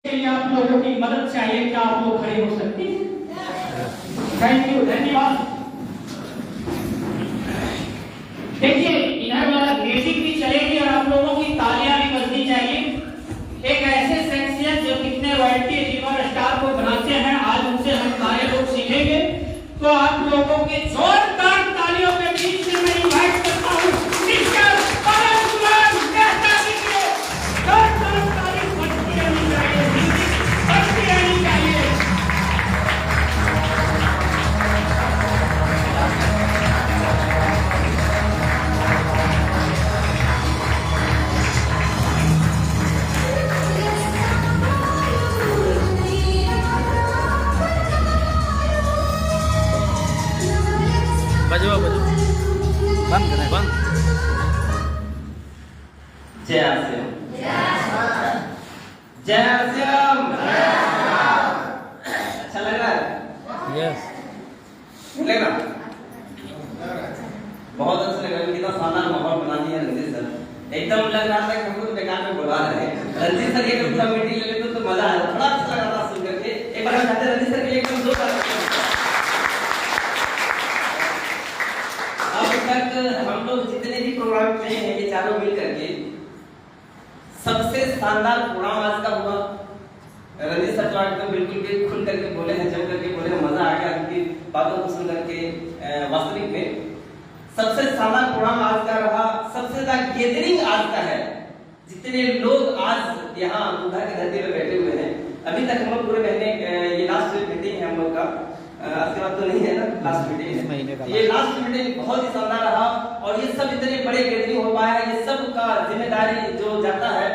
के लिए आप लोगों की मदद चाहिए, क्या आप लोग खड़े हो सकते हैं? थैंक यू, धन्यवाद। देखिए इधर वाला म्यूजिक भी चलेगी और आप लोगों की तालियां भी बजनी चाहिए। एक ऐसे शख्सियत जो कितने रॉयल्टी रिवर स्टार को बनाते हैं, आज उनसे हम सारे लोग सीखेंगे। तो आप लोगों के जोरदार तालियों के बीच में मैं इनवाइट करता हूं मिस्टर पवन कुमार मेहता जी को। जोरदार ताली बजती रहनी चाहिए, बजती रहनी चाहिए। बजो बजो बंद करें बंद। जय श्याम, जय श्याम। अच्छा लग रहा है? यस लग रहा बहुत अच्छा लग रहा है। कितना शानदार माहौल बना दिया रंजीत सर। एकदम लग रहा था कि हमको बेकार में बुला रहे हैं। रंजीत सर ये पूरा मीटिंग ले लेते तो मजा आया, बड़ा अच्छा लग रहा था सुन करके। एक बार हम चाहते हैं रंजीत सर के लिए एकदम जोरदार हम लोग जितने भी प्रोग्राम किए हैं ये चारों मिल करके सबसे शानदार प्रोग्राम आज का हुआ। रंजीत सर तो एकदम बिल्कुल भी खुल करके बोले हैं, जम करके बोले हैं, मजा आ गया उनकी बातों को सुन करके। वास्तविक में सबसे शानदार प्रोग्राम आज का रहा, सबसे ज्यादा गैदरिंग आज का है। जितने लोग आज यहाँ बुधा की धरती पे बैठे हुए हैं, अभी तक हम लोग पूरे महीने ये लास्ट मीटिंग है हम लोग का, उसके बाद तो नहीं है ना, लास्ट मीटिंग है। ये लास्ट मीटिंग बहुत ही शानदार रहा और ये सब इतने बड़े गैदरिंग हो पाया है। ये सब का जिम्मेदारी जो जाता है,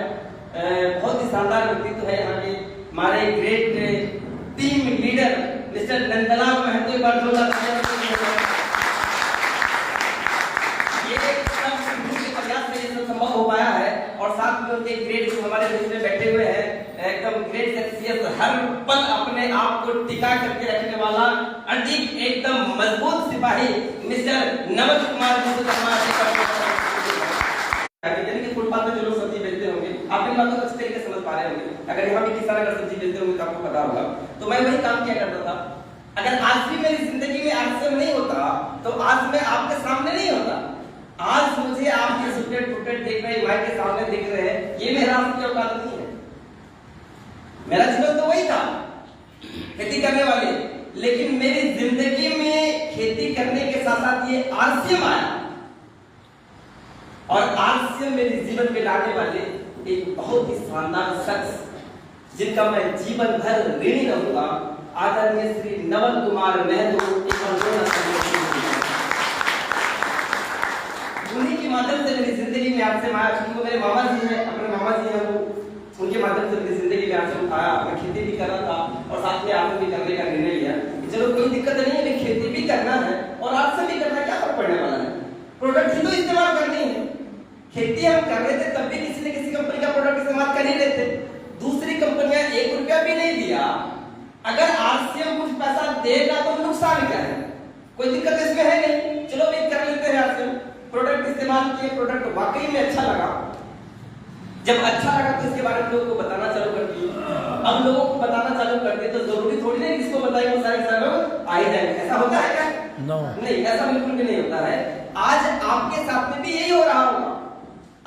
बहुत ही शानदार व्यक्तित्व है यहाँ के हमारे great team leader mister Nandlal Mahato. एक बार जोरदार ये सब सिद्धू के प्रयास से ये सब संभव हो पाया है। और साथ में उनके ग्रेट जो हमारे बीच में बैठे हुए हैं, एकदम ग्रेट शख्सियत, हर पल अपने आप को टिका करके रखने वाला अडिग एकदम मजबूत सिपाही मिस्टर नवल कुमार फुटपाथ में जो लोग सब्जी बेचते होंगे, आप इन बातों को अच्छे तरीके से समझ पा रहे होंगे। अगर यहाँ भी किसान अगर सब्जी बेचते होंगे तो आपको पता होगा। तो मैं वही काम किया करता था। अगर आज भी मेरी जिंदगी में आरसीएम नहीं होता तो आज मैं आपके सामने नहीं होता। आज मुझे आप ये सुटेड फुटेड देख रहे हैं, माइक के सामने देख रहे हैं, ये मेरा आपकी औकात नहीं है। मेरा जीवन तो वही था, खेती करने वाले। लेकिन मेरी जिंदगी में खेती करने के साथ साथ ये आरसीएम आया और आरसीएम मेरे जीवन में लाने वाले एक बहुत ही शानदार शख्स जिनका मैं जीवन भर ऋणी रहूंगा, आदरणीय श्री नवल कुमार महतो। उन्हीं के माध्यम से मेरी जिंदगी में आपसे आया, क्योंकि वो मेरे मामा जी हैं, अपने मामा जी हैं, वो उनके माध्यम से मेरी जिंदगी में आपसे आया। मैं खेती भी कर रहा था और साथ में आपसे भी करने का निर्णय लिया। चलो कोई दिक्कत नहीं है, लेकिन खेती भी करना है और आपसे भी करना, क्या फर्क पड़ने वाला है? प्रोडक्ट ही तो इस्तेमाल करनी है। खेती हम कर रहे थे तब भी किसी न किसी कंपनी का प्रोडक्ट इस्तेमाल कर ही रहे थे। दूसरी कंपनियां 1 रुपया भी नहीं दिया। अगर आरसीएम कुछ पैसा देगा तो नुकसान क्या है? कोई दिक्कत इसमें है नहीं। चलो भी कर लेते हैं आरसीएम। प्रोडक्ट इस्तेमाल किए, प्रोडक्ट वाकई में अच्छा लगा। जब अच्छा लगा तो इसके बारे में लोगों को बताना चालू कर दिया। अब लोगों को बताना चालू कर दिए तो जरूरी थोड़ी नहीं किसको बताएं वो सारे लोग आ ही जाएंगे। ऐसा होता है क्या? नो नहीं, ऐसा बिल्कुल भी नहीं होता है। आज आपके साथ में भी यही हो रहा होगा।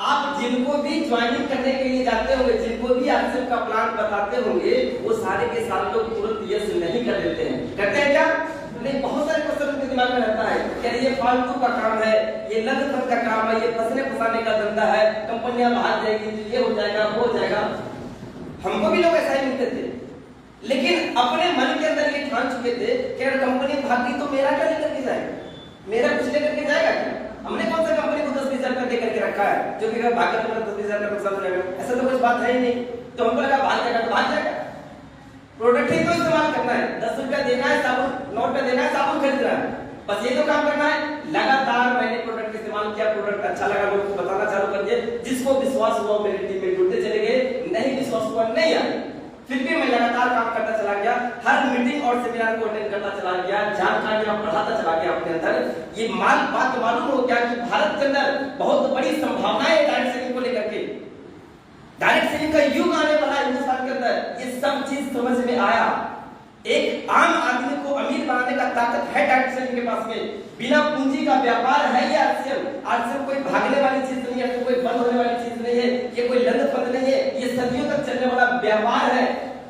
आप जिनको भी ज्वाइनिंग करने के लिए जाते होंगे, जिनको भी आरसीएम का प्लान बताते होंगे, वो सारे के सारे लोग तुरंत यस नहीं कर देते हैं। करते हैं क्या? नहीं, बहुत सारे क्वेश्चन उनके दिमाग में रहता है कि ये फालतू का काम है, ये लंदन का काम है, ये फंसने फंसाने का धंधा है, कंपनियां भाग जाएगी तो ये हो जाएगा वो हो जाएगा। हमको भी लोग ऐसा ही मिलते थे, लेकिन अपने मन के अंदर ये ठान चुके थे कि अगर कंपनी भागी तो मेरा क्या लेकर के जाएगा, मेरा कुछ लेकर के जाएगा क्या? हमने कौन सा कंपनी को 10-20 हजार रुपया देकर के रखा है जो कि अगर भागा तो 10-20 हजार का नुकसान हो जाएगा? ऐसा तो कुछ बात है ही नहीं। तो हमको लगा भाग जाएगा तो भाग जाएगा। प्रोडक्ट ही तो इस्तेमाल करना है, 10 रुपया देना है, साबुन 9 रुपया देना है, साबुन खरीदना है, बस ये तो काम करना है। लगातार मैंने प्रोडक्ट इस्तेमाल किया, प्रोडक्ट अच्छा लगा, लोगों को बताना चालू कर दिया। जिसको विश्वास हुआ मेरी टीम में जुड़ते चले गए, नहीं विश्वास हुआ नहीं आए। फिर भी मैं लगातार काम करता चला गया, हर मीटिंग और सेमिनार को अटेंड करता चला गया, जानकारियां बढ़ाता चला गया अपने अंदर। ये बात मालूम हो गया कि भारत के अंदर बहुत बड़ी संभावनाएं डाइट सेलिंग को लेकर के। डायरेक्ट सेलिंग का युग आने वाला है हिंदुस्तान के अंदर। ये सब चीज समझ में आया। एक आम आदमी को अमीर बनाने का ताकत है डायरेक्ट सेलिंग के पास में। बिना पूंजी का व्यापार है ये आरसीएम। आरसीएम कोई भागने वाली चीज नहीं है, कोई बंद होने वाली चीज नहीं है, ये कोई लंद फंद नहीं है, ये सदियों तक चलने वाला व्यापार है।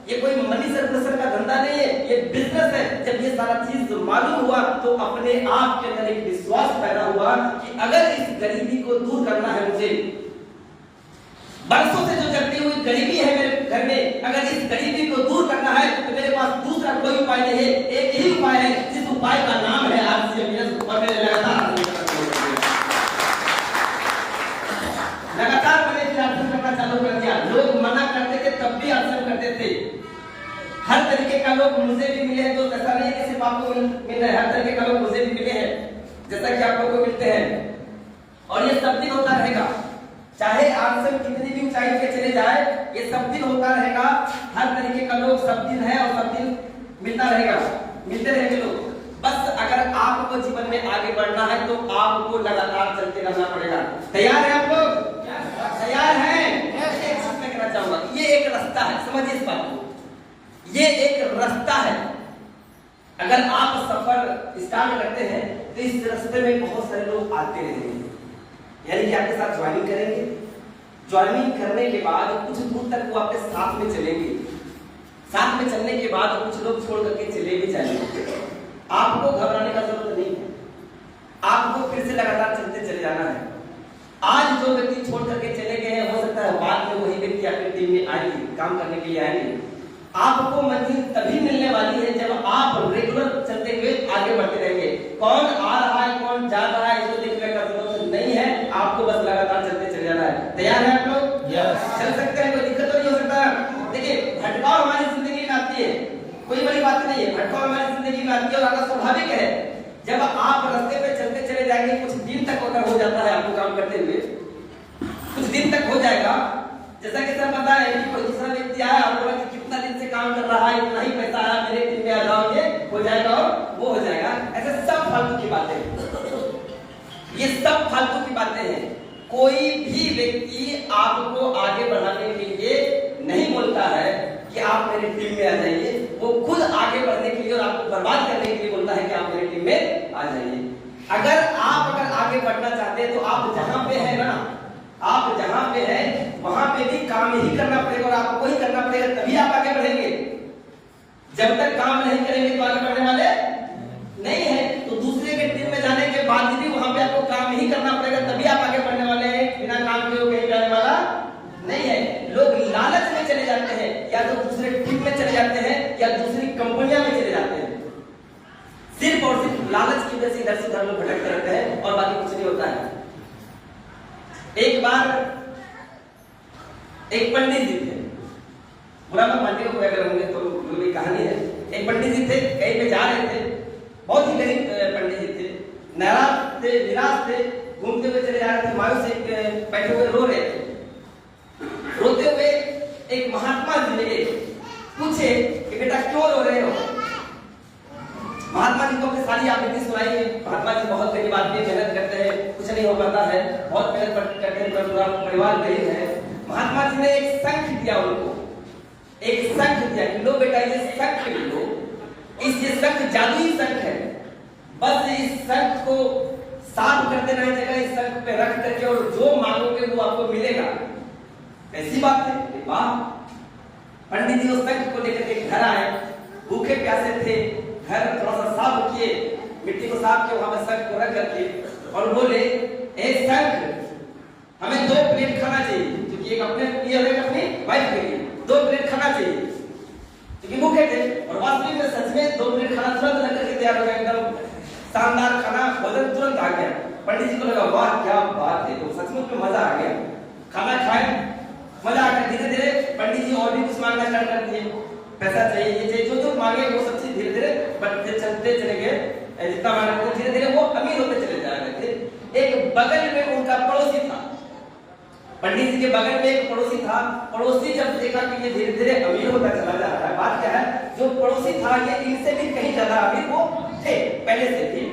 ये कोई मनी सर्कुलेशन का धंधा नहीं है, ये बिजनेस है। जब ये सारा चीज मालूम हुआ तो अपने आप के अंदर एक विश्वास पैदा हुआ कि अगर इस गरीबी को दूर करना है मुझे, बरसों से जो चलती हुई गरीबी है मेरे घर में, अगर इस गरीबी को दूर करना है तो मेरे पास दूसरा कोई उपाय नहीं है, एक ही उपाय है, जिस उपाय का नाम है आरसीएम। और मैंने लगातार मैंने आरसीएम करना चालू कर दिया। लोग मना करते थे तब भी आरसीएम करते थे। हर तरीके का लोग मुझे भी मिले हैं, तो ऐसा नहीं है कि सिर्फ आपको मिल रहे हैं, हर तरीके का लोग मुझे भी मिले हैं जैसा कि आप लोगों को मिलते हैं। और ये सब दिन होता रहेगा, चाहे आरसीएम कितनी भी ऊंचाई पे चले जाए, ये सब दिन होता रहेगा। हर तरीके का लोग सब दिन है और सब दिन मिलता रहेगा, मिलते रहेंगे लोग। बस अगर आपको जीवन में आगे बढ़ना है तो आपको लगातार चलते रहना पड़ेगा। तैयार है आप लोग? तैयार हैं? एक चीज मैं कहना चाहूंगा, ये एक रास्ता है, समझिए इस बात को, ये एक रास्ता है। अगर आप सफर स्टार्ट करते हैं तो इस रास्ते में बहुत सारे लोग आते रहेंगे, यानी कि आपके साथ ज्वाइनिंग करेंगे। ज्वाइनिंग करने के बाद कुछ दूर तक वो आपके साथ में चलेंगे। साथ में चलने के बाद कुछ लोग छोड़ करके चले भी जाएंगे। आपको घबराने का जरूरत नहीं है, आपको फिर से लगातार चलते चले जाना है। आज जो व्यक्ति छोड़ करके चले गए हैं, हो सकता है बाद में वही व्यक्ति आपकी टीम में आएंगे, काम करने के लिए आएंगे। आपको मंजिल तभी मिलने वाली है जब आप रेगुलर चलते हुए आगे बढ़ते रहेंगे। कौन आ रहा है, कौन जा रहा है, इसको देखने का जरूरत नहीं है, आपको बस लगातार चलते चले जाना है। तैयार है आप लोग? चल सकते हैं, कोई दिक्कत तो नहीं हो सकता। देखिए, भटकाव हमारी जिंदगी में आती है, कोई बड़ी बात नहीं है, भटकाव हमारी जिंदगी में आती है और आना स्वाभाविक है। जब आप रास्ते पे चलते चले जाएंगे, कुछ दिन तक अगर हो जाता है आपको काम करते हुए, कुछ दिन तक हो जाएगा, जैसा कि सर पता है कि कोई दूसरा व्यक्ति आया, आप बोला कि कितना दिन से काम कर रहा है, इतना ही पैसा आया, मेरे टीम में आ जाओ, ये हो जाएगा और वो हो जाएगा। ऐसे सब फालतू की बातें हैं, ये सब फालतू की बातें हैं। कोई भी व्यक्ति आपको आगे बढ़ाने के लिए नहीं बोलता है कि आप मेरी टीम में आ जाइए, वो खुद आगे बढ़ने के लिए और आपको बर्बाद करने के लिए बोलता है कि आप मेरी टीम में आ जाइए। अगर आगे बढ़ना चाहते हैं तो आप जहां पे है ना, आप जहां पे हैं वहां पे भी काम ही करना पड़ेगा और आपको ही करना पड़ेगा, तभी आप आगे बढ़ेंगे। जब तक काम नहीं करेंगे तो आगे बढ़ने वाले नहीं है। तो दूसरे के टीम में जाने के बाद भी वहां पे आपको काम ही करना पड़ेगा, तभी आप आगे बढ़ने वाले हैं। बिना काम किए कहीं जाने वाला नहीं है। लोग लालच में चले जाते हैं, या तो दूसरे टीम में चले जाते हैं या दूसरी कंपनियां में चले जाते हैं। सिर्फ और सिर्फ लालच की वजह से इधर से उधर लोग भटकते रहते हैं और बाकी कुछ नहीं होता है। एक बार एक पंडित जी थे, बुरा मैं पंडित को क्या करूंगे, तो ये कहानी है। एक पंडित जी थे, कहीं पे जा रहे थे, बहुत ही गरीब पंडित जी थे, नाराज थे, निराश थे, घूमते हुए चले जा रहे थे, मायूस से बैठे हुए रो रहे थे। रोते हुए एक महात्मा जी मिले, पूछे कि बेटा क्यों रो रहे हो? महात्मा जी को अपनी सारी आपत्ति सुनाई है। महात्मा जी बहुत गरीब आदमी, मेहनत करते हैं, कुछ नहीं हो पाता है, बहुत मेहनत करते हैं, पूरा परिवार गरीब है। महात्मा जी ने एक शंख दिया उनको, एक शंख दिया कि लो बेटा ये शंख लो, ये शंख जादुई शंख है, बस इस शंख को साफ कर देना है, जगह इस शंख पे रख करके और जो मांगोगे वो आपको मिलेगा। ऐसी बात है, वाह। पंडित जी उस शंख को लेकर के घर आए, भूखे प्यासे थे, घर थोड़ा सा साफ किए, मिट्टी को साफ किए, वहां पर शंख को रख करके और बोले, ए शंख, हमें 2 प्लेट खाना चाहिए, क्योंकि एक अपने लिए और एक अपनी वाइफ के लिए 2 प्लेट खाना चाहिए, क्योंकि भूखे थे। और वास्तविक में सच में 2 प्लेट खाना तुरंत लग करके तैयार हो गया, एकदम शानदार खाना, भोजन तुरंत आ गया। पंडित जी को लगा वाह क्या बात है, तो सचमुच में मजा आ गया। खाना खाए, मजा आ गया। धीरे धीरे पंडित जी और भी कुछ मांगना स्टार्ट कर दिए, पैसा चाहिए, ये चाहिए, जो जो मांगे वो सब चीज धीरे धीरे बढ़ते चलते चले गए। जितना मांगते धीरे धीरे वो अमीर होते चले जा रहे थे। एक बगल में उनका पड़ोसी था, पंडित जी के बगल में एक पड़ोसी था। पड़ोसी जब देखा कि ये धीरे धीरे अमीर होता चला जा रहा है, बात क्या है, जो पड़ोसी था ये इनसे भी कहीं ज्यादा अमीर वो थे, पहले से थे।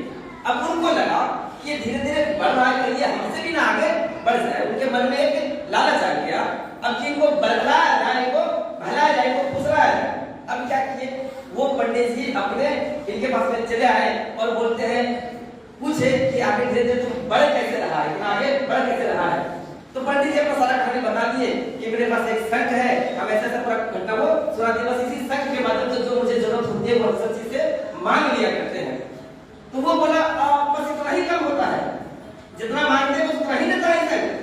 अब उनको लगा कि ये धीरे धीरे बढ़ रहा है, ये हमसे भी ना आगे बढ़ जाए। उनके मन में एक लालच आ गया। अब जिनको बदलाया जाए, इनको भलाया जाए, इनको फुसलाया जाए। अब क्या किए, वो पंडित जी अपने इनके पास में चले आए और बोलते हैं, पूछे कि आगे धीरे धीरे तुम बढ़ कैसे रहा है, इतना आगे बढ़ कैसे रहा है। तो पंडित जी अपना सारा कहानी बता दिए कि मेरे पास एक शंख है, हम ऐसा पूरा घटना को सुना दिए। बस इसी शंख के माध्यम से जो मुझे जरूरत होती है वो सब चीजें मांग लिया करते हैं। तो वो बोला बस इतना ही कम होता है, जितना मांगते हैं उतना ही देता है शंख।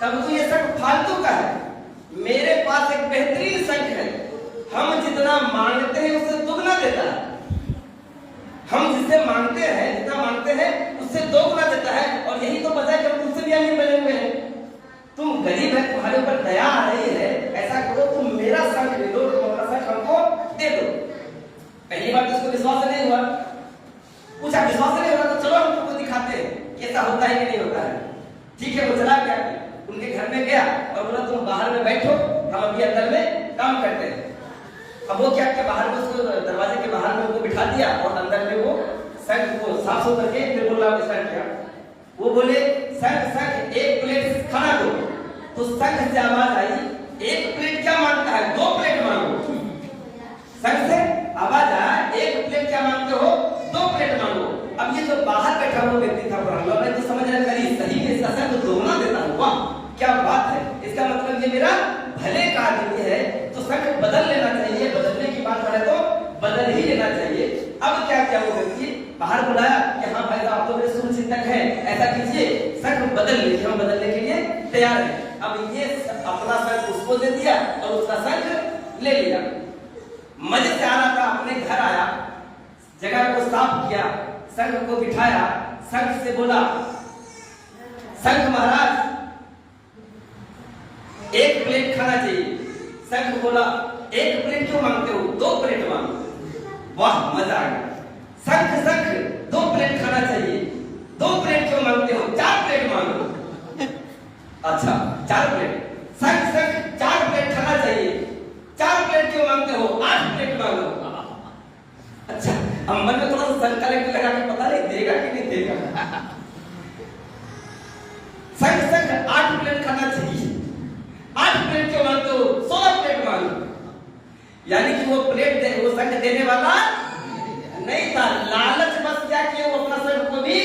तब तो ये शंख फालतू का है, मेरे पास एक बेहतरीन शंख है, हम जितना मांगते हैं उससे दुगना देता है। हम जिससे मांगते हैं, जितना मांगते हैं उससे दोगुना देता है। और यही तो वजह है कि हम तुमसे भी अमीर बने हुए हैं। तुम गरीब है, तुम्हारे ऊपर दया आ रही है, ऐसा करो तुम मेरा शंख ले लो, तुम अपना शंख हमको दे दो। पहली बार तो उसको विश्वास नहीं हुआ, पूछा विश्वास नहीं हुआ तो चलो हम तुमको दिखाते हैं कि ऐसा होता है कि नहीं होता है। ठीक है, वो चला गया, उनके घर में गया और बोला तुम बाहर में बैठो, हम अभी अंदर में काम करते हैं। अब वो क्या किया, बाहर में उसको दरवाजे के बाहर में उनको बिठा दिया और अंदर में वो शंख को साफ सुथरा करके फिर बोला स्टार्ट किया। वो बोले शंख शंख एक प्लेट खाना दो। तो शंख से आवाज आई, एक प्लेट क्या मांगता है, 2 प्लेट मांगो। शंख से आवाज आया, एक प्लेट क्या मांगते हो, 2 प्लेट मांगो। अब ये जो बाहर बैठा हुआ व्यक्ति था ब्राह्मण ने तो समझ रहा करी सही में इसका शंख दोगुना देता हूँ, वाह क्या बात है, इसका मतलब ये मेरा भले का आदमी है, तो शंख बदल लेना चाहिए। बदलने की बात करे तो बदल ही लेना चाहिए। अब क्या किया वो व्यक्ति, बाहर बुलाया कि हाँ भाई साहब तो मेरे शुभ चिंतक हैं, ऐसा कीजिए शंख बदल लीजिए, हम बदलने के लिए तैयार हैं। अब ये अपना शंख उसको दे दिया और उसका शंख ले लिया। मजे से आ रहा था, अपने घर आया, जगह को साफ किया, शंख को बिठाया, शंख से बोला, शंख महाराज 1 प्लेट खाना चाहिए। शंख बोला 1 प्लेट क्यों मांगते हो, 2 प्लेट मांगो। वाह मजा आ गया। शंख शंख 2 प्लेट खाना चाहिए, 2 प्लेट क्यों मांगते हो, 4 प्लेट मांगो। अच्छा 4 प्लेट। शंख शंख 4 प्लेट खाना चाहिए, 4 प्लेट क्यों मांगते हो, 8 प्लेट मांगो। अच्छा अब मन में थोड़ा सा शंका लगा के पता नहीं देगा कि नहीं देगा। शंख शंख 8 प्लेट खाना चाहिए, 8 प्लेट क्यों मांगते हो, 16 प्लेट मांगो। यानी कि वो प्लेट वो शंख देने वाला नहीं था, लालच बस क्या किया, वो अपना शंख को भी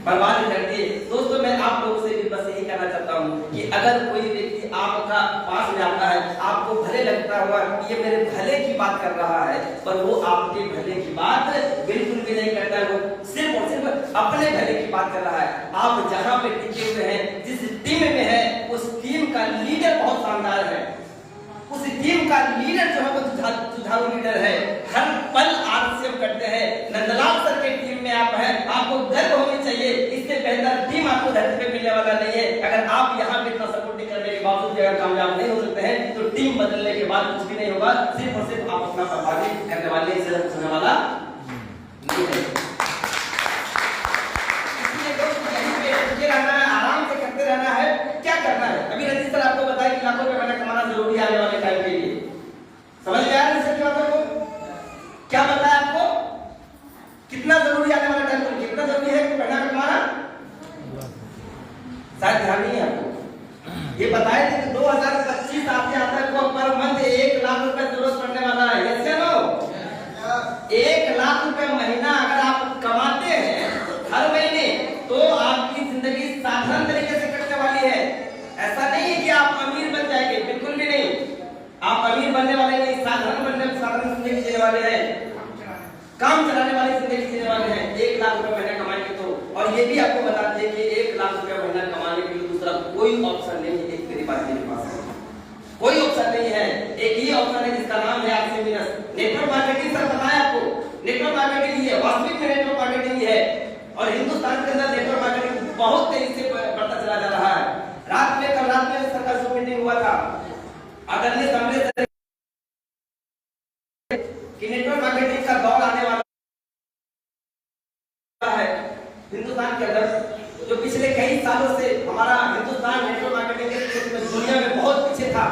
बर्बाद कर दिए। दोस्तों मैं आप लोगों से भी बस यही कहना चाहता हूँ कि अगर कोई व्यक्ति आपका पास में आता है, आपको भले लगता हुआ ये मेरे भले की बात कर रहा है, पर वो आपके भले की बात बिल्कुल भी नहीं करता है, वो सिर्फ और सिर्फ अपने भले की बात कर रहा है। आप जहाँ पे टिके हुए हैं, जिस टीम में है, उस टीम का लीडर बहुत शानदार है, उस टीम का लीडर जो है वो जुझारू लीडर है, हर पल आप सेव करते हैं। नंदलाल सर के टीम में आप हैं, आपको गर्व होनी चाहिए, इससे बेहतर टीम आपको धरती पे मिलने वाला नहीं है। अगर आप यहाँ पे इतना सपोर्टिंग करने के बावजूद अगर कामयाब नहीं हो सकते हैं, तो टीम बदलने के बाद कुछ भी नहीं होगा, सिर्फ और सिर्फ आप अपना बर्बादी करने वाले, इससे होने वाला नहीं है। इसलिए दोस्तों यहीं पे रुके रहना है, आराम से करते रहना है। क्या करना है, अभी रजीश सर आपको बताया कि लाखों रुपए कमाना जरूरी है आने वाले टाइम के लिए। समझ में आया रजीश सर की बातों को? क्या बताया आपको, कितना जरूरी आने वाले टाइम में, कितना जरूरी है पैसा कमाना? शायद ध्यान नहीं है आपको। ये बताया कि 2025 आते आते को पर मंथ 1 लाख रुपए जरूरत पड़ने वाला है। यस या नो? 1 लाख रुपए महीना अगर आप कमाते हैं हर महीने, तो आपकी जिंदगी साधारण तरीके से कटने वाली है। ऐसा नहीं है कि आप अमीर बन जाएंगे, बिल्कुल भी नहीं। आप अमीर बनने वाले नहीं, साधारण जिंदगी जीने वाले हैं, काम चलाने वाली जिंदगी जीने वाले हैं। 1 लाख रुपए महीना कमाएंगे तो, और ये भी आपको बता दें कि 1 लाख रुपए महीना कमाने के लिए दूसरा कोई ऑप्शन नहीं है। एक मेरी बात मेरे पास कोई ऑप्शन नहीं है, एक ही ऑप्शन है जिसका नाम है आपसे बिजनेस। नेटवर्क मार्केटिंग सर बताया आपको, नेटवर्क मार्केटिंग ये वास्तविक में नेटवर्क मार्केटिंग है, और हिंदुस्तान के अंदर नेटवर्क मार्केटिंग बहुत तेजी से बढ़ता चला जा रहा है। कल रात में सरकार जो मीटिंग हुआ था, आदरणीय कांग्रेस कि नेटवर्क मार्केटिंग का दौर आने वाला है हिंदुस्तान के अंदर। जो पिछले कई सालों से हमारा हिंदुस्तान नेटवर्क मार्केटिंग के क्षेत्र में दुनिया में बहुत पीछे था,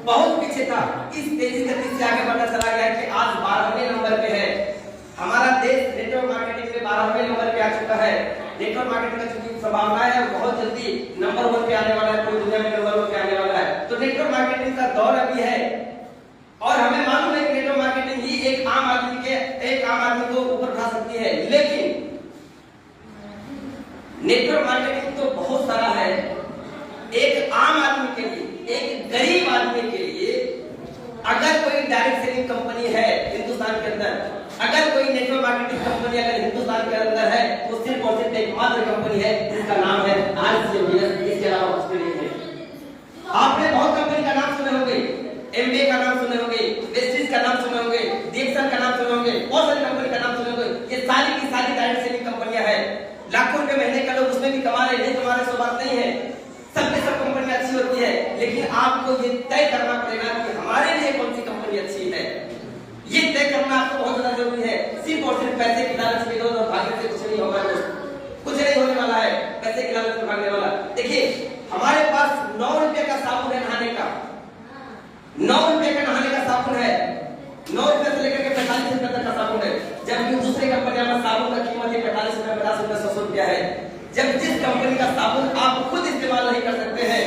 बहुत पीछे था, इस तेजी गति से आगे बढ़ता चला गया कि आज 12वें नंबर पे है। हमारा देश नेटवर्क मार्केटिंग में 12वें नंबर पे आ चुका है। नेटवर्क मार्केटिंग की चूंकि संभावना है बहुत जल्दी नंबर 1 पे आने वाला है, कोई दुनिया में नंबर 1 पे आने वाला है। तो नेटवर्क मार्केटिंग का दौर अभी है और हमें मालूम है कि नेटवर्क मार्केटिंग ही एक आम आदमी को ऊपर उठा सकती है। लेकिन नेटवर्क मार्केटिंग तो बहुत सारा है। एक आम आदमी के लिए, एक गरीब आदमी के लिए अगर कोई डायरेक्ट सेलिंग कंपनी है हिंदुस्तान के अंदर, अगर कोई नेटवर्क मार्केटिंग कंपनी अगर हिंदुस्तान के अंदर है तो सिर्फ और सिर्फ एक मात्र कंपनी है जिसका नाम है RCM। इसके अलावा कुछ नहीं है। आपने बहुत कंपनी का नाम सुने होंगे, MBA का नाम सुने होंगे, वेस्टिज का नाम सुने होंगे, DXN का नाम सुने होंगे, बहुत सारी कंपनी का नाम सुने होंगे। ये सारी की सारी डायरेक्ट सेलिंग कंपनियां हैं। लाखों रुपए महीने का लोग उसमें भी कमा रहे, नहीं कमा रहे सो बात नहीं है। सब कंपनियां अच्छी होती है, लेकिन आपको ये तय करना पड़ेगा कि हमारे लिए कौन सी कंपनी अच्छी है। ये तय करना आपको बहुत ज्यादा जरूरी है। सिर्फ और सिर्फ पैसे की लालच में और भागने से कुछ नहीं होगा दोस्त, कुछ नहीं होने वाला है पैसे की लालच में भागने वाला। देखिए हमारे पास 9 रुपए का साबुन है नहाने का, 9 रुपए का नहाने का साबुन है, 9 रुपए से लेकर के 45 रुपए तक का साबुन है। जबकि दूसरे कंपनियों में साबुन का कीमत 45 रुपए, 50 रुपए, 100 रुपया है। जब जिस कंपनी का साबुन आप खुद इस्तेमाल नहीं कर सकते हैं,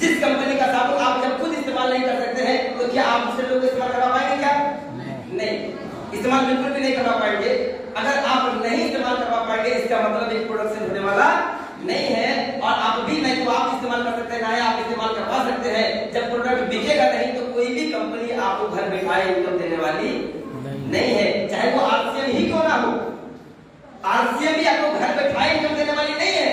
जिस कंपनी का साबुन आप जब खुद इस्तेमाल नहीं कर सकते हैं, तो क्या आप दूसरे लोग इस्तेमाल करवा पाएंगे? क्या नहीं, इस्तेमाल बिल्कुल भी नहीं करवा पाएंगे। अगर आप नहीं इस्तेमाल करवा पाएंगे इसका मतलब एक प्रोडक्शन होने वाला नहीं है। और आप भी नहीं तो आप इस्तेमाल कर सकते हैं, ना आप इस्तेमाल करवा सकते हैं। जब प्रोडक्ट बिकेगा नहीं तो कोई भी कंपनी आपको घर बैठाए इनकम देने वाली नहीं है, चाहे वो RCM ही क्यों ना हो। RCM भी आपको घर बैठाए इनकम देने वाली नहीं है।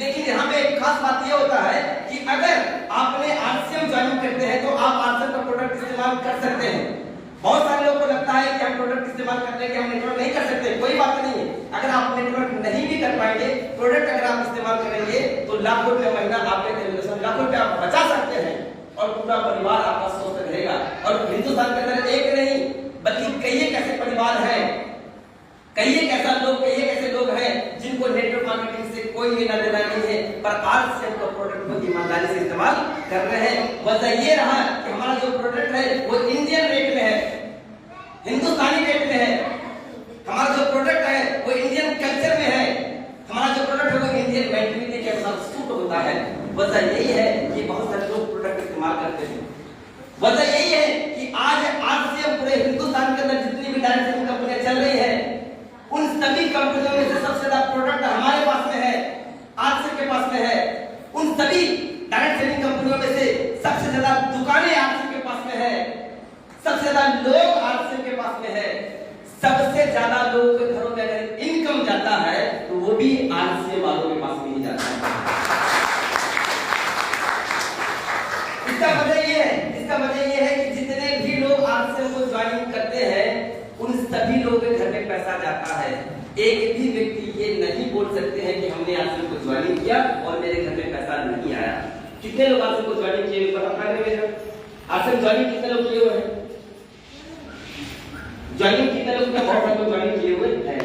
लेकिन यहाँ पे एक खास बात ये होता है कि अगर आपने RCM ज्वाइन करते हैं तो आप RCM का प्रोडक्ट इस्तेमाल कर सकते हैं। बहुत सारे लोगों को लगता है कि हम प्रोडक्ट इस्तेमाल करते हैं कि हम नेटवर्क नहीं कर सकते, कोई बात नहीं है। अगर आप नेटवर्क नहीं भी कर पाएंगे, प्रोडक्ट अगर आप इस्तेमाल करेंगे तो लाखों रुपए महीना आपके लाखों रुपए आप बचा सकते हैं और पूरा परिवार आपका स्वस्थ रहेगा। और हिंदुस्तान के अंदर एक नहीं बल्कि कई एक ऐसे परिवार हैं, कई एक ऐसे लोग हैं जिनको नेटवर्क मार्केटिंग से कोई लेना देना नहीं है, पर RCM का प्रोडक्ट को ईमानदारी से इस्तेमाल कर रहे हैं। वजह ये रहा कि हमारा जो प्रोडक्ट है वो इंडियन रेट में है, हिंदुस्तानी रेट में है। हमारा जो प्रोडक्ट है वो इंडियन कल्चर में है, हमारा जो प्रोडक्ट है वो इंडियन मेंटालिटी के अनुसार सूट होता है। वजह यही है कि बहुत सारे लोग प्रोडक्ट इस्तेमाल करते हैं। वजह यही है कि आज RCM पूरे हिंदुस्तान के अंदर जितनी भी डायरेक्ट सेलिंग कंपनियां चल रही है उन सभी कंपनियों में से सबसे ज्यादा प्रोडक्ट हमारे पास में है, RCM के पास में है। उन सभी डायरेक्ट सेलिंग कंपनियों में से सबसे ज्यादा दुकानें RCM के पास में है, सबसे ज्यादा लोग RCM के पास में है, सबसे ज्यादा लोगों के घरों में अगर इनकम जाता है तो वो भी RCM वालों के पास में ही जाता है। इसका वजह ये है कि जितने भी लोग RCM को ज्वाइन करते हैं उन सभी लोगों के घर में पैसा जाता है। एक भी व्यक्ति ये नहीं बोल सकते हैं कि हमने RCM को ज्वाइन किया और मेरे घर में पैसा नहीं आया। कितने लोग RCM को ज्वाइन किए RCM ज्वाइन कितने लोग किए हुए हैं? ज्वाइनिंग कितने लोग बहुत सारे लोग ज्वाइनिंग किए हुए हैं।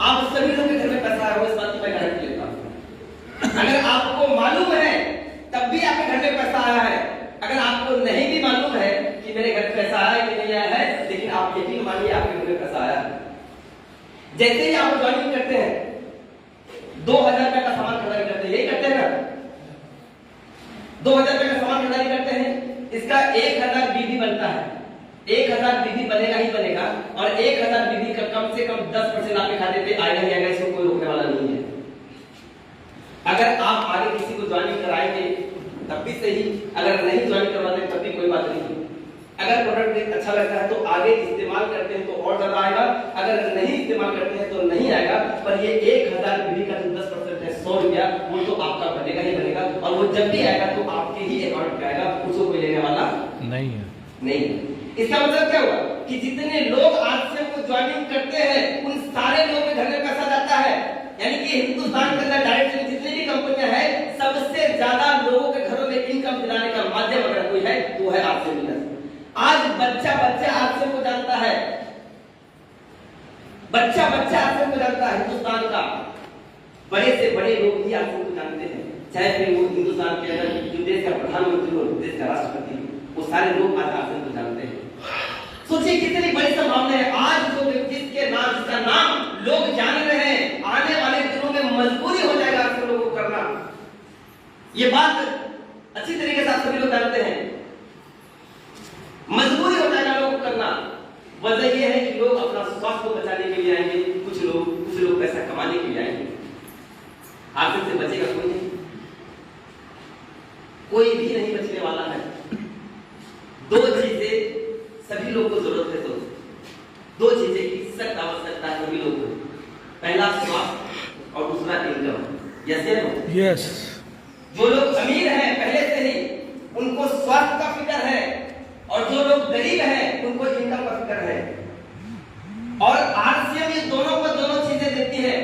आप सभी लोगों के घर में पैसा आया हो इस बात की मैं गारंटी लेता हूं। अगर आपको मालूम है तब भी आपके घर में पैसा आया है, अगर आपको नहीं भी मालूम है कि मेरे घर में पैसा आया कि नहीं आया है, लेकिन आप यकीन मानिए आपके घर में पैसा आया। जैसे ही आप ज्वाइनिंग करते हैं 2000 रुपए का सामान खरीदारी करते हैं, यही करते हैं ना, 2000 रुपए का सामान खरीदारी करते हैं, इसका 1000 बीबी बनता है। 1000 बीबी बनेगा ही बनेगा और 1000 बीबी का कम से कम 10% आपके खाते पे आएगा ही आएगा, इसको कोई रोकने वाला नहीं है। अगर आप आगे किसी को ज्वाइनिंग कराएंगे तब भी सही, अगर नहीं ज्वाइन करवाते तब भी कोई बात नहीं। अगर प्रोडक्ट अच्छा लगता है तो आगे इस्तेमाल करते हैं तो और ज्यादा आएगा, अगर नहीं इस्तेमाल करते हैं तो नहीं आएगा। पर ये 1000 बीबी का जो 10% है 100 रुपया, वो तो आपका बनेगा ही बनेगा और वो जब भी आएगा तो आपके ही अकाउंट पे आएगा, उसको कोई लेने वाला नहीं है। इसका मतलब क्या हुआ कि जितने लोग RCM को ज्वाइनिंग करते हैं उन सारे लोगों के घर में पैसा जाता है। यानी कि हिंदुस्तान के अंदर डायरेक्ट सेलिंग जितनी भी कंपनियां हैं सबसे ज्यादा लोगों के घरों में इनकम दिलाने का माध्यम अगर कोई है वो है RCM बिजनेस। आज बच्चा RCM को जानता है, बच्चा RCM को जानता है। हिंदुस्तान का बड़े से बड़े लोग भी RCM को जानते हैं, चाहे फिर वो हिंदुस्तान के अंदर जो देश का प्रधानमंत्री हो, देश का राष्ट्रपति, वो सारे लोग आज RCM को जानते हैं। सोचिए कितनी बड़ी संभावना है। आज जो व्यक्ति जिसका नाम लोग जान रहे हैं, आने वाले दिनों में मजबूरी हो जाएगा RCM ये बात अच्छी तरीके से आप सभी लोग जानते हैं। मजबूरी हो जाएगा लोगों को करना। वजह यह है कि लोग अपना स्वास्थ्य को बचाने के लिए आएंगे, कुछ लोग पैसा कमाने के लिए आएंगे। आखिर से बचेगा कोई नहीं, कोई भी नहीं बचने वाला है। दो चीजें सभी लोग को जरूरत है, तो दो चीजें की सख्त आवश्यकता है सभी लोग को। पहला स्वास्थ्य और दूसरा इनकम। यस या नो? यस। जो लोग अमीर हैं पहले से ही उनको स्वास्थ्य का फिक्र है, और जो लोग गरीब हैं उनको इनकम का फिक्र है। और आरसीएम ये दोनों चीजें देती है,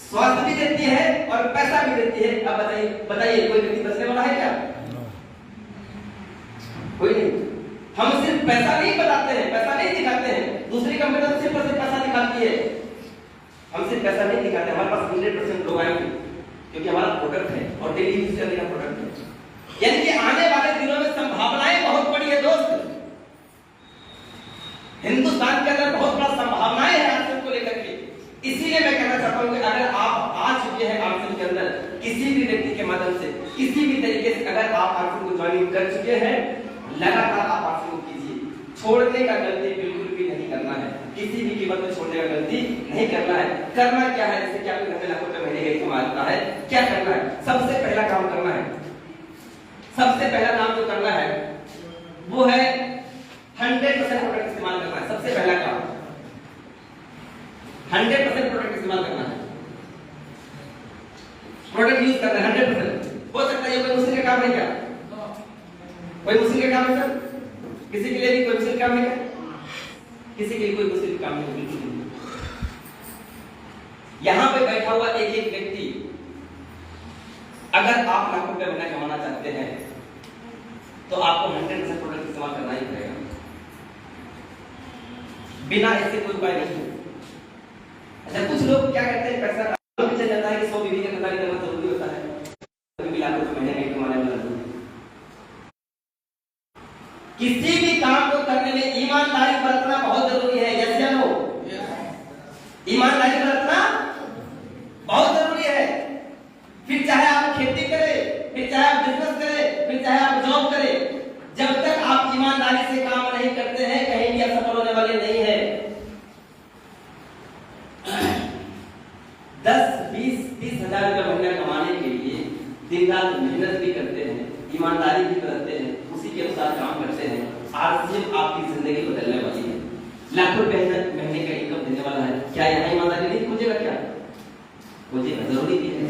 स्वास्थ्य भी देती है और पैसा भी देती है। अब बताइए कोई व्यक्ति बचने वाला है क्या? कोई नहीं। हम सिर्फ पैसा नहीं बताते हैं, पैसा नहीं दिखाते हैं। दूसरी कंपनी तो सिर्फ पैसा दिखाती है, हम सिर्फ पैसा नहीं दिखाते। हमारे पास 100% लोग आएंगे क्योंकि हमारा प्रोडक्ट है और डेली यूज करने का प्रोडक्ट है। यानी कि आने वाले दिनों में संभावनाएं बहुत बड़ी है दोस्त। हिंदुस्तान के अंदर बहुत बड़ा संभावनाएं हैं आरसीएम को लेकर के। इसीलिए मैं कहना चाहता हूं कि अगर आप आ चुके हैं आरसीएम के अंदर, किसी भी व्यक्ति के माध्यम से, किसी भी तरीके से अगर आप आरसीएम को ज्वाइन कर चुके हैं, लगातार आप आरसीएम को कीजिए। छोड़ने का गलती बिल्कुल भी नहीं करना है, किसी भी कीमत में छोड़ने का गलती नहीं करना है। करना क्या है, जैसे कि आपके घर में लाखों रुपए महीने का कमाता है, क्या करना है? सबसे पहला काम करना है, सबसे पहला काम जो करना है वो है 100% प्रोडक्ट इस्तेमाल करना है। सबसे पहला काम 100% प्रोडक्ट इस्तेमाल करना है, प्रोडक्ट यूज करना है 100%। हो सकता है ये कोई मुश्किल का काम है क्या? कोई मुश्किल का काम है सर? किसी के लिए भी कोई मुश्किल काम है क्या? किसी के लिए कोई मुश्किल काम नहीं, बिल्कुल नहीं। यहां पे बैठा हुआ एक व्यक्ति, अगर आप लाखों रुपए महीना कमाना चाहते हैं तो आपको 100% प्रोडक्ट इस्तेमाल करना ही पड़ेगा, बिना इससे कोई उपाय नहीं है। अच्छा, कुछ लोग क्या करते हैं, पैसा पीछे जाता है कि 100 बीवी का खतरा करना जरूरी होता है, कभी लाखों रुपए महीने में कमाने वाला नहीं। किसी भी काम को करने में ईमानदारी बरतना बहुत जरूरी है। यस या नो? ईमानदारी बरतना बहुत जरूरी है। फिर चाहे आप खेती करें, फिर चाहे आप बिजनेस करें, फिर चाहे आप जॉब करें, जब तक आप ईमानदारी से काम नहीं करते हैं कहीं भी आप सफल होने वाले नहीं है। 10, 20, 30 हजार रुपए महीना कमाने के लिए दिन रात मेहनत भी करते हैं, ईमानदारी भी करते हैं, उसी के अनुसार काम करते हैं। आरसीएम आपकी जिंदगी बदलने वाली है, लाखों रुपए महीने का इनकम देने वाला है। क्या यहाँ ईमानदारी नहीं खोजेगा? क्या खोजेगा? जरूरी भी है।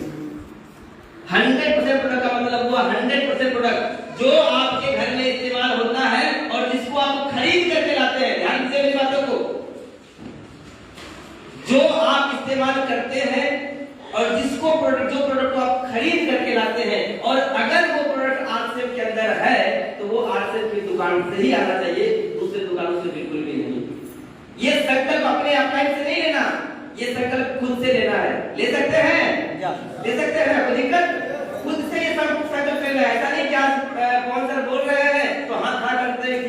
100% प्रोडक्ट का मतलब हुआ 100% प्रोडक्ट जो आपके घर में इस्तेमाल होता है और जिसको आप खरीद करके लाते हैं। ध्यान से मेरी बातों को, जो आप इस्तेमाल करते हैं और जो प्रोडक्ट को आप खरीद करके लाते हैं, और अगर वो प्रोडक्ट आरसीएम के अंदर है तो वो आरसीएम की दुकान से ही आना चाहिए, दूसरी दुकानों से बिल्कुल भी नहीं। ये संकल्प अपने अपलाइन से नहीं लेना, ये संकल्प खुद से लेना है। ले सकते हैं? ले सकते हैं, कोई दिक्कत? खुद से ये संकल्प लेना है। ऐसा नहीं कि आज कौन सर बोल रहे हैं तो हाथ खड़ा करते हैं,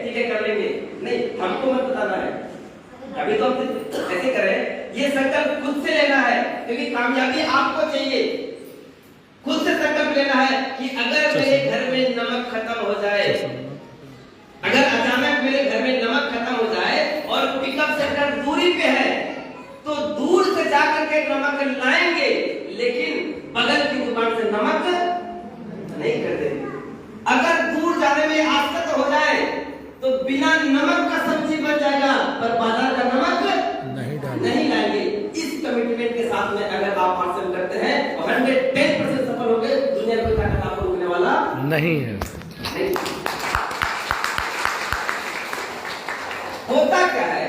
ठीक है कर लेंगे, नहीं, हमको मत बताना है। अभी तो हम ऐसे करें, ये संकल्प खुद से लेना है क्योंकि कामयाबी आपको चाहिए। खुद से संकल्प लेना है कि अगर मेरे घर में नमक खत्म हो जाए, अगर अचानक मेरे घर में नमक खत्म हो जाए और पिकअप सेंटर दूरी पे है तो दूर से जाकर के नमक लाएंगे, लेकिन बगल की दुकान से नमक नहीं खरीदेंगे। अगर दूर जाने में आसक्त हो जाए तो बिना नमक का सब्जी बन जाएगा पर बाजार का नमक नहीं लाएंगे। इस कमिटमेंट के साथ में अगर आप हासिल करते हैं तो 110% सफल होंगे। दुनिया कोई ताकत आपको रोकने वाला नहीं है। नहीं। होता क्या है